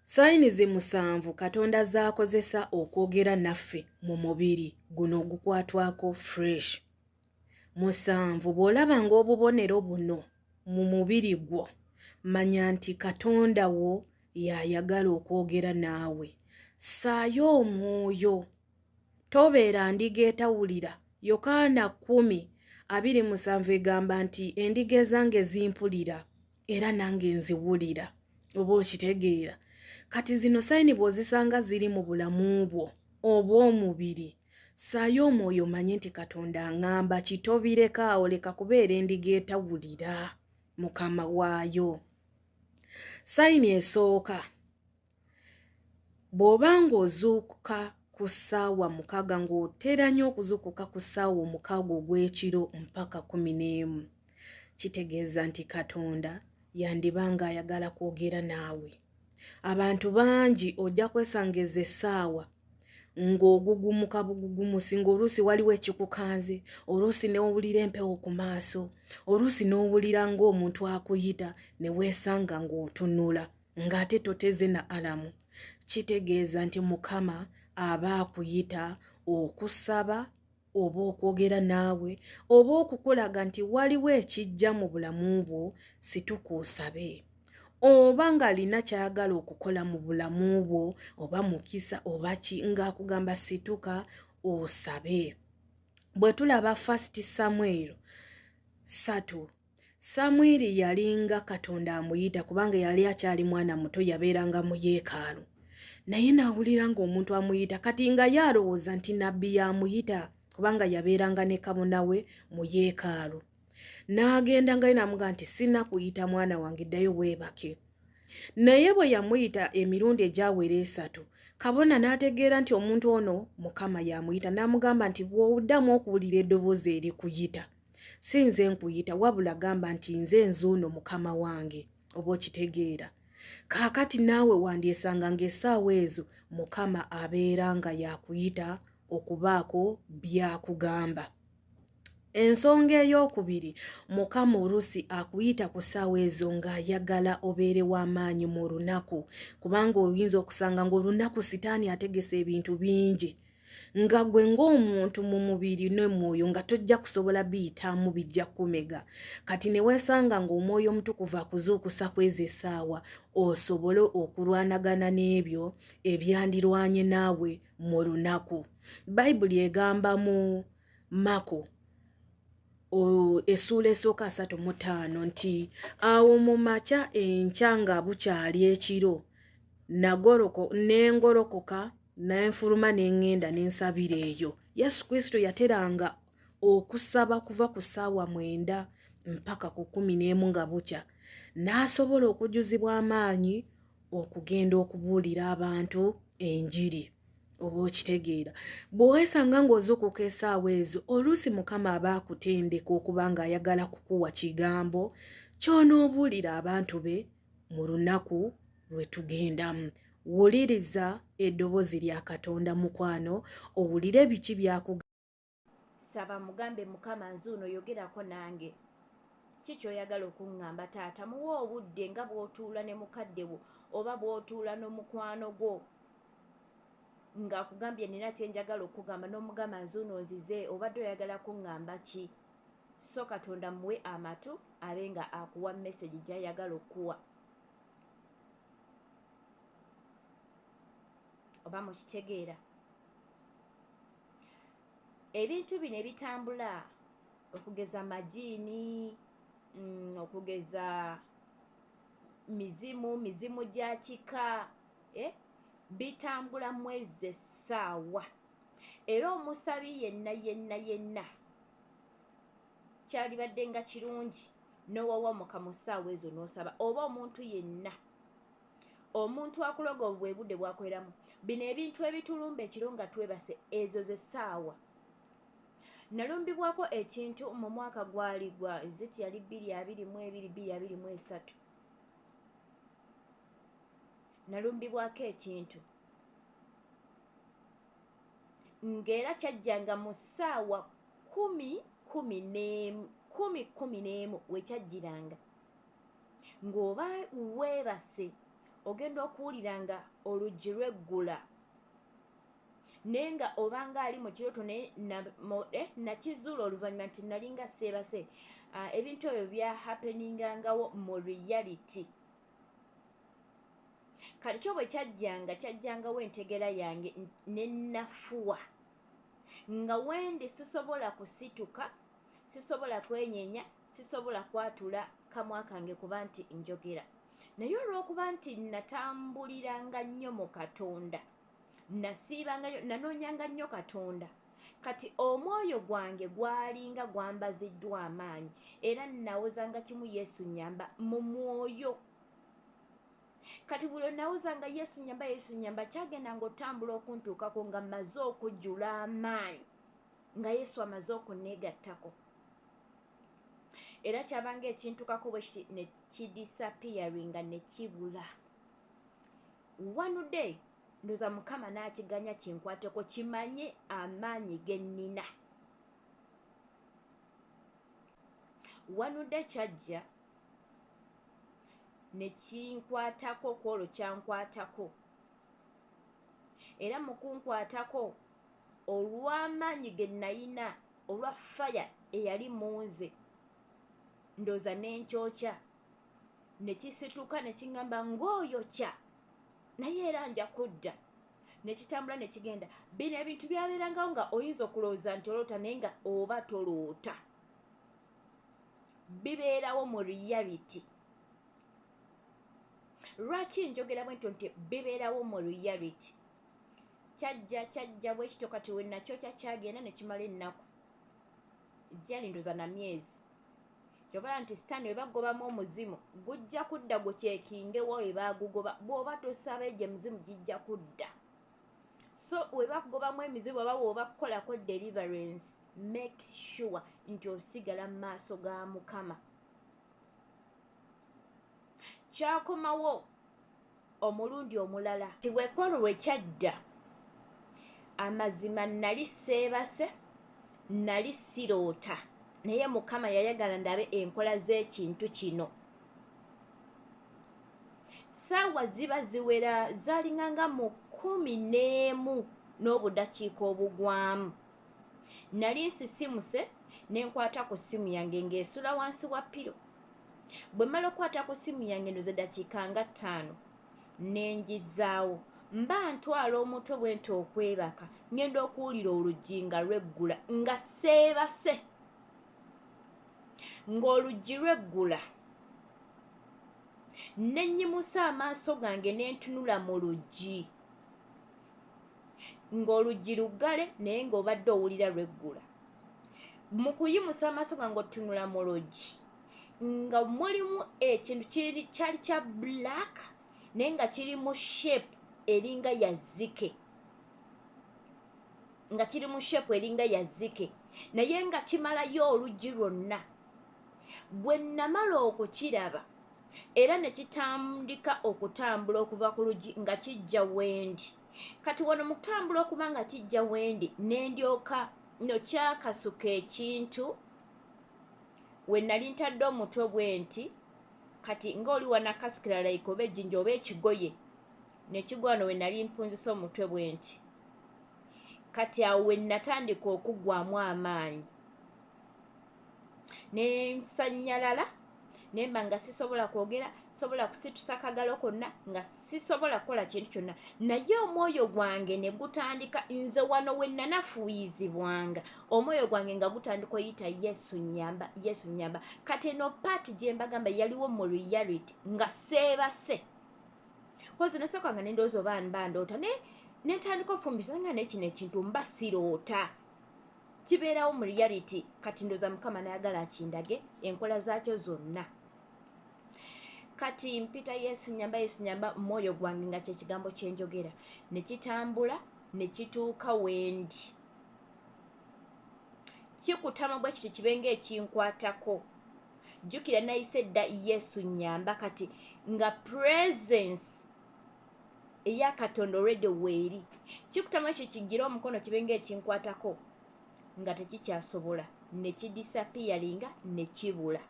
Sayinizi musanvu Katonda z'akozesa okwogera naffe mu mubiri guno ogukwatwako fresh. Musanvu bw'olabanga obubonero buno mu mubiri gwo manya nti Katonda wo y'ayagala okwogera naawe. Ssaayo omwoyo, tobeera ndiga etawulira. Yokaana 10:27 egamba nti endiga ezange zimpulira era nange nziwulira. Oba okitegeera? Kati zino sayini bw'ozisanga ziri mu bulamu bwo obw'omubiri, ssaayo omwoyo omanye nti Katonda aŋŋamba kitobireka awo, leka kubeera endiga etawulira Mukama waayo. Sayini esooka, bw'obanga ozuukuka ku ssaawa 6 ng'otera nnyo okuzuukuka ku ssaawa 6 ogw'ekiro mpaka 11, kitegeeza nti Katonda yandibanga ayagala kwogera naawe. Abantu bangi ojja kwesanga ezo essaawa ng'ogugumuka bugugumusi, ng'oluusi waliwo ekikukanze, oluusi n'owulira empewo ku maaso, oluusi n'owulira ng'omuntu akuyita ne weesanga ng'otunula ng'ate toteze na alamu. Kitegeeza nti Mukama aba akuyita okusaba oba okwogera naawe oba okukulaga nti waliwo ekijja mu bulamu bwo, situka osabe. Oba ng'alina ky'ayagala okukola mu bulamu bwo, oba mukisa oba ki, ng'akugamba situka osabe. Bwe tulaba 1 Samuel 3, Samwiri yalinga Katonda amuyita kubanga yali akyali mwana muto, yabeeranga mu yeekaalu. Naye n'awulira ng'omuntu amuyita, kati nga yalowooza nti nabbi yamuyita kubanga yabeeranga ne kabona we mu yeekaalu. N'agenda nga n'amugamba nti sinnakuyita mwana wange, ddayo weebake. Naye bwe yamuyita emirundi egyawera 3, kabona n'ategeera nti omuntu ono Mukama yamuyita, n'amugamba nti bw'oddamu okuwulira eddoboozi erikuyita, si nze nkuyita wabula gamba nti nze nzuuno Mukama wange. Oba okitegeera? Kaakati naawe wandyesanga ng'essaawa ezo Mukama abeera nga yakuyita okubaako byakugamba. Ensonga ey'okubiri, Mukama oluusi akuyita ku ssaawa ezo ng'ayagala obeere w'amaanyi mu lunaku, kubanga oyinza okusanga ng'olunaku Sitaani ategese ebintu bingi nga gwe ng'omuntu mu mubiri n'omwoyo nga tojja kusobola biyitamu, bijja kumega. Kati ne weesanga ng'omwoyo omutukuvu akuzuukusa kw'ezo essaawa osobole okulwanagana n'ebyo ebyandirwanye naawe mu lunaku. Bayibuli egamba mu Mako essuula 3:5 nti awo mu makya enkya nga bukyali ekiro n'engolokoka n'enfuluma n'eŋŋenda n'ensabira eyo. Yesu Kristo yateranga okusaba kuva ku ssaawa 9 mpaka ku 11 nga bukya, n'asobola okujjuzibwa amaanyi okugenda okubuulira abantu enjiri. Oba okitegeera? Bwe weesanga ng'ozuukuka essaawa ezo, oluusi Mukama aba akutendeka okuba ng'ayagala kukuwa kigambo ky'onoobuulira abantu be mu lunaku lwe tugendamu. Wuliriza eddoboozi lya Katonda mukwano, owulire biki by'akugamba. Saba mugambe Mukama nzuuno yogerako nange. Ki ky'oyagala okuŋŋamba taata? Muwe obudde nga bw'otuula ne mukadde wo oba bw'otuula n'omukwano gwo ng'akugambye nina kyenjagala okugamba, n'omugamba nzuuno nzize, obadde oyagala kuŋŋamba ki? So Katonda muwe amatu abe nga akuwa message gy'ayagala okuwa. Oba mukitegeera? Ebintu bino ebitambula okugeza majiini, okugeza mizimu gya kika, bitambula mu ezo essaawa. Era omusabi yenna kyalibadde nga kirungi n'owawamuka mu ssaawa ezo n'osaba, oba omuntu yenna, omuntu akuloga obwe budde bwakoleramu. Bino ebintu ebitulumba ekiro nga twebase ezo z'essaawa. Nalumbibwako ekintu mu mwaka gwali gwa ziti yali 2022-2023. Nalumbibwako ekintu ng'era kyajjanga mu ssaawa 10:11 wekyajjiranga ng'oba weebase ogenda okuwulira nga oluggi lweggula naye nga obanga ali mu kirooto naye nakizuula oluvannyuma nti nalinga seebase. Ebintu ebyo bya happeningangawo mu reality. Kati kyo bwe kyajjangawo entegera yange nennafuwa nga wendi sisobola kusituka, sisobola kwenyenya, sisobola kwatula kamwa kange kuba nti njogera. Naye olw'okuba nti natambuliranga nnyo mu Katonda, nasiibangayo, nanoonyanga nnyo Katonda, kati omwoyo gwange gwalinga gwambaziddwa amaanyi era nawozanga kimu Yesu nnyamba mu mwoyo. Kati buli nawozanga Yesu nnyamba kyagendanga otambula okuntuukako nga mmaze okujjula amaanyi nga Yesu amaze okunneegattako. Era kyabanga ekintukako bwe kiti ne kidisappearinga ne kibula. One day ndoza Mukama n'akiganya kinkwateko kimanye amaanyi ge nnina. One day kyajja ne kinkwatako kwolwo kyankwatako. Era mu kunkwatako olw'amaanyi ge nayina, olwa faya eyali mu nze, ndoza n'enkyokya ne kisituka ne kiŋŋamba ng'oyokya naye era nja kudda. Ne kitambula ne kigenda. Bino ebintu byabeerangawo nga oyinza okulowooza nti oloota naye nga oba toloota. Bibeerawo mu reality. Lwaki njogera bwe ntyo nti bibeerawo mu reality? Kyajja bwe kityo kati we nakyokya kyagenda ne kimala ennaku. Gyali ndoza na myezi. Kyobala nti sitaani we bagobamu omuzimu gujja kudda gukyekingewo we baagugoba. Bw'oba tosaba gye muzimu gijja kudda. So we bakugobamu emizimu oba bw'oba kukolako deliverance, make sure nti osigala mu maaso ga Mukama. Kyakomawo omulundi omulala ti bwekolo lwe kyadda, amazima nali seebase, nali siroota, naye Mukama yayagala ndabe enkola z'ekintu kino. Ssaawa ziba ziwera zaalinganga mu 11 n'obudakiika obugwamu. Nali nsisimuse ne nkwata ku ssimu yange ng'esula wansi wa pilo. Bwe mmala okukwata ku ssimu yange ndoze dakiika nga 5 ne ngizaawo. Mba ntwala omutwe bwe nti okwebaka, ngenda okuwulira oluggi nga lweggula nga seebase. Ng'oluggi lweggula ne nnyimusa amaaso gange ne ntunula mu luggi. Ng'oluggi luggale naye ng'obadde owulira lweggula. Mu kuyimusa amaaso gange otunula mu luggi nga mulimu ekintu kyali kya black naye nga kiri mu shape eringa ya zike. Nga kiri mu shape eringa ya zike naye nga kimalayo oluggi lwonna. Bwe namala okukiraba era ne kitandika okutambula okuva ku luggi nga kijja wendi. Kati wano mu kutambula okuba nga kijja wendi ne ndyoka no kyakasuka ekintu we nali ntadde omutwe bwe nti kati ng'oli wanakasukira like oba ejjinja oba ekigoye ne kigwa wano we nali mpunzisa omutwe bwe nti. Kati awo we natandika okuggwamu amaanyi ne nsanyalala ne mba nga sisobola kwogera, sisobola kusitusa kagalo konna, nga sisobola kukola kintu kyonna. Naye omwoyo gwange ne gutandika, nze wano we nanafuuyizibwanga, omwoyo gwange nga gutandika oyita Yesu nnyamba, Yesu nnyamba. Kati eno paati gye mbagamba yaliwo mu reality nga seebase. Kozi nasookanga ne ndowooza oba mba ndoota ne ntandika ofumbisa nga n'ekino ekintu mba siroota. Kibeerawo mu reality. Kati ndowooza Mukama n'ayagala akindage enkola zaakyo zonna. Kati mpita Yesu nnyamba, Yesu nnyamba, mwoyo gwange nga kye kigambo kye njogera. Ne kitambula ne kituuka wendi. Kikutama bwe kiti kibe ng'ekinkwatako. Jjukira nayise dda Yesu nnyamba kati nga presence eya Katonda already weeri. Kikutama ekyo kigira omukono kibe ng'ekinkwatako nga tekikyasobola ne kidisappearinga ne kibula.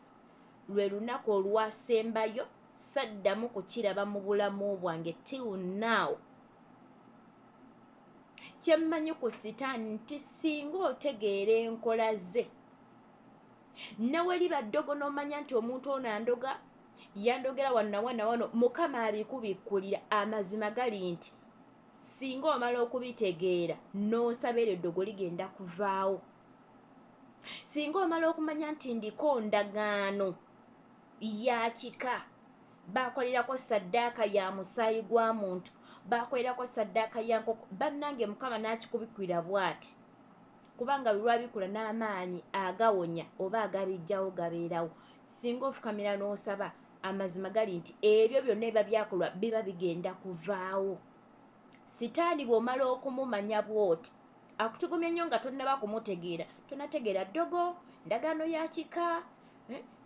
Lwe lunaku olwasembayo saddamu kukiraba mu bulamu bwange till now. Kyemmanyi ku sitaani nti singa otegeera enkola ze naweliba ddogo n'omanya nti omuntu ono andoga yandogera wano Mukama abikubikkulira. Amazima gali nti singa omala okubitegeera n'osaba eryo ddogo ligenda kuvaawo. Singa omala okumanya nti ndiko ndagaano ya kika, bakolerako saddaaka ya musaayi gwa muntu, bakolerako saddaaka ya nkoko, bannange Mukama n'akikubikwira bw'ati, kubanga lwabikula n'amaanyi agawonya oba agabijjawo gabeerawo. Singa ofukamira n'osaba, amazima gali nti ebyo byonna eba byakolwa biba bigenda kuvaawo. Sitaani bw'omala okumumanya bw'oti, akutugumya nnyo nga tonnaba kumutegeera, tonnategeera ddogo, ndagaano ya kika,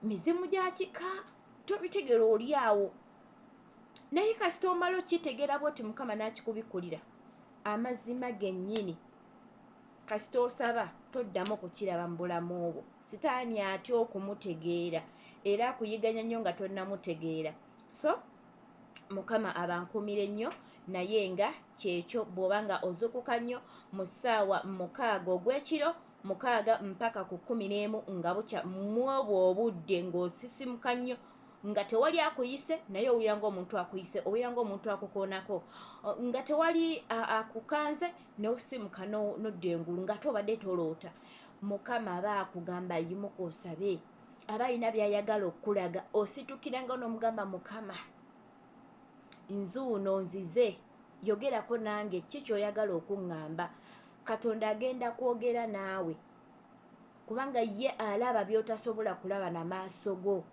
mizimu gya kika, tobitegeera oli awo. Naye kasita omala okitegeera bw'oti Mukama n'akikubikkulira, amazima gennyini kasita osaba toddamu kukiraba mu bulamu bwo. Sitaani atya okumutegeera era akuyiganya nnyo nga tonnamutegeera. So Mukama abankumire nnyo, naye nga kyekyo bw'oba nga ozukuka nnyo mu ssaawa 6 ogw'ekiro, 6 mpaka ku 11 nga bukya mwobwo obudde ng'osisimuka nnyo nga tewali akuyise naye owulira ng'omuntu akuyise, owulira ng'omuntu akukoonako, nga tewali akukanze n'osimuka n'odda engulu nga tobadde toloota. Mukama aba akugamba yimuka osabe, aba alina by'ayagala okulaga, ositukiranga n'omugamba Mukama nzuuno nzize, yogerako nange, ki ky'oyagala okuŋŋamba. Katonda agenda kwogera naawe kubanga ye alaba by'otasobola kulaba na maaso go,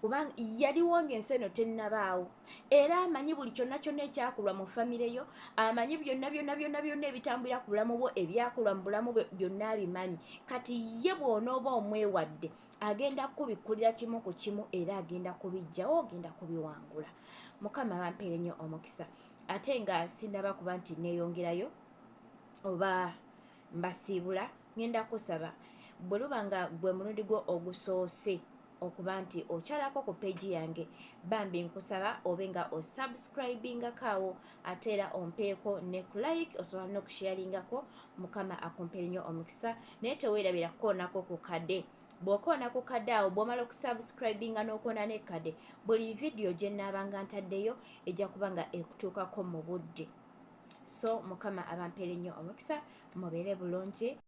kubanga yaliwo ng'ensi eno tennabaawo, era amanyi buli kyonna kyonna ekyakolwa mu famire yo, amanyi byonna ebitambulira ku bulamu bwo, ebyakolwa mu bulamu bwe byonna abimanyi. Kati ye bw'onooba omwewadde agenda kubikkulira kimu ku kimu era agenda kubiggyawo, agenda kubiwangula. Mukama bampeere nnyo omukisa. Ate nga sinnaba kuba nti neeyongerayo oba mbasiibula, ngenda kusaba bwe luba nga gwe mulundi gwo ogusoose okuba nti okyalako ku peegi yange, bambi nkusaba obe nga osubscribingako awo, ate era ompeeko ne ku like, osobola n'okusharingako. Mukama akumpeere nnyo omukisa, naye teweerabira kukoonako ku kadde. Bw'okoona ku kadde awo, bw'omala okusubscribinga n'okoona n'ekadde, buli vidiyo gye nnaabanga ntaddeyo ejja kuba nga ekutuukako mu budde. So Mukama abampeere nnyo omukisa, mubeere bulungi.